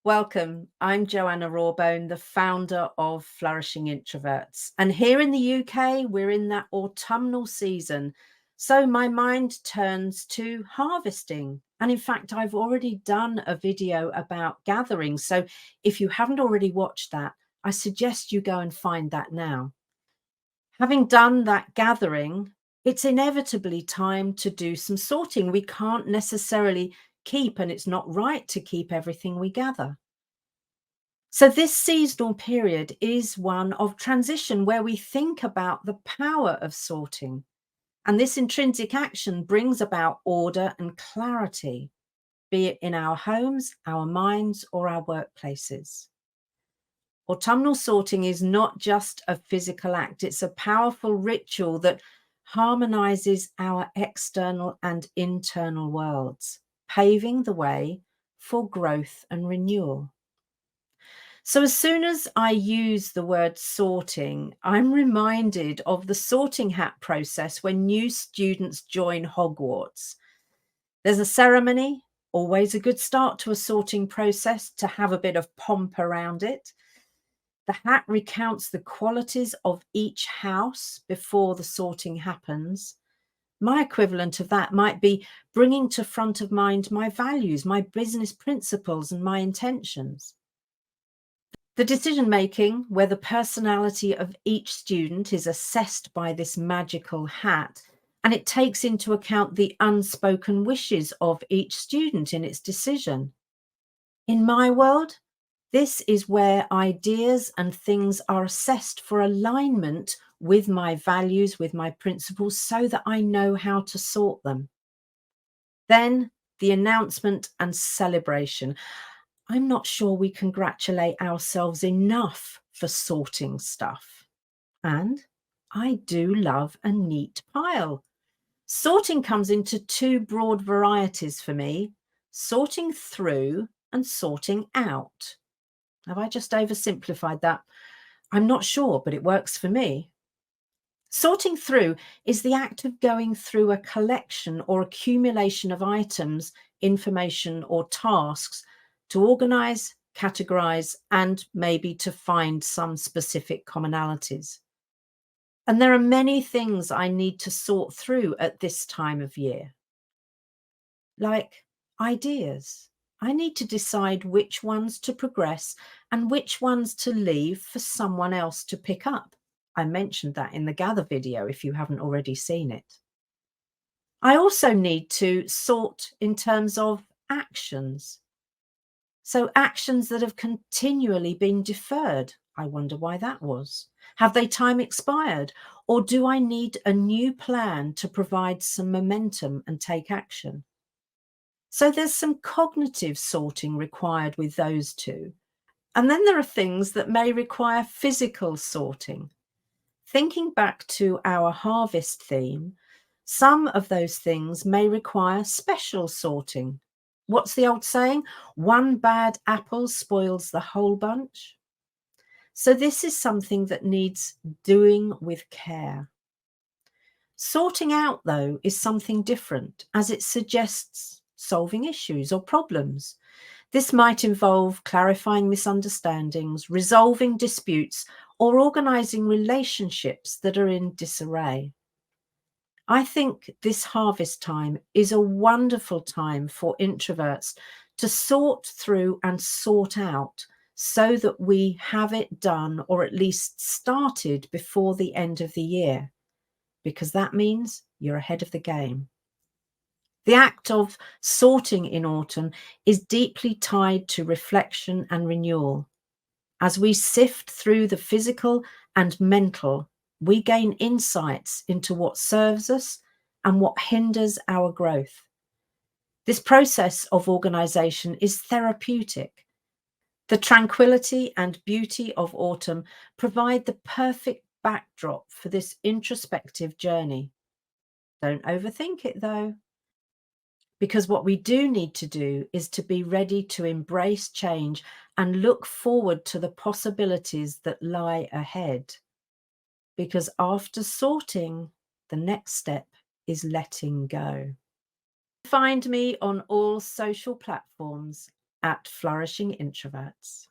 Welcome. I'm Joanna Rawbone, the founder of Flourishing Introverts. And here in the UK, we're in that autumnal season. So my mind turns to harvesting. And in fact, I've already done a video about gatherings. So if you haven't already watched that, I suggest you go and find that now. Having done that gathering, it's inevitably time to do some sorting. We can't necessarily keep, and it's not right to keep everything we gather. So, this seasonal period is one of transition where we think about the power of sorting. And this intrinsic action brings about order and clarity, be it in our homes, our minds, or our workplaces. Autumnal sorting is not just a physical act, it's a powerful ritual that harmonizes our external and internal worlds, paving the way for growth and renewal. So, as soon as I use the word sorting, I'm reminded of the sorting hat process when new students join Hogwarts. There's a ceremony, always a good start to a sorting process to have a bit of pomp around it. The hat recounts the qualities of each house before the sorting happens. My equivalent of that might be bringing to front of mind my values, my business principles, and my intentions. The decision making, where the personality of each student is assessed by this magical hat, and it takes into account the unspoken wishes of each student in its decision. In my world, this is where ideas and things are assessed for alignment with my values, with my principles, so that I know how to sort them. Then the announcement and celebration. I'm not sure we congratulate ourselves enough for sorting stuff. And I do love a neat pile. Sorting comes into two broad varieties for me: sorting through and sorting out. Have I just oversimplified that? I'm not sure, but it works for me. Sorting through is the act of going through a collection or accumulation of items, information, or tasks to organize, categorize, and maybe to find some specific commonalities. And there are many things I need to sort through at this time of year, like ideas. I need to decide which ones to progress and which ones to leave for someone else to pick up. I mentioned that in the Gather video if you haven't already seen it. I also need to sort in terms of actions. So actions that have continually been deferred. I wonder why that was. Have they time expired? Or do I need a new plan to provide some momentum and take action? So there's some cognitive sorting required with those two. And then there are things that may require physical sorting. Thinking back to our harvest theme, some of those things may require special sorting. What's the old saying? One bad apple spoils the whole bunch. So this is something that needs doing with care. Sorting out, though, is something different, as it suggests solving issues or problems. This might involve clarifying misunderstandings, resolving disputes, or organizing relationships that are in disarray. I think this harvest time is a wonderful time for introverts to sort through and sort out so that we have it done, or at least started, before the end of the year, because that means you're ahead of the game. The act of sorting in autumn is deeply tied to reflection and renewal. As we sift through the physical and mental, we gain insights into what serves us and what hinders our growth. This process of organization is therapeutic. The tranquility and beauty of autumn provide the perfect backdrop for this introspective journey. Don't overthink it, though. Because what we do need to do is to be ready to embrace change and look forward to the possibilities that lie ahead. Because after sorting, the next step is letting go. Find me on all social platforms at Flourishing Introverts.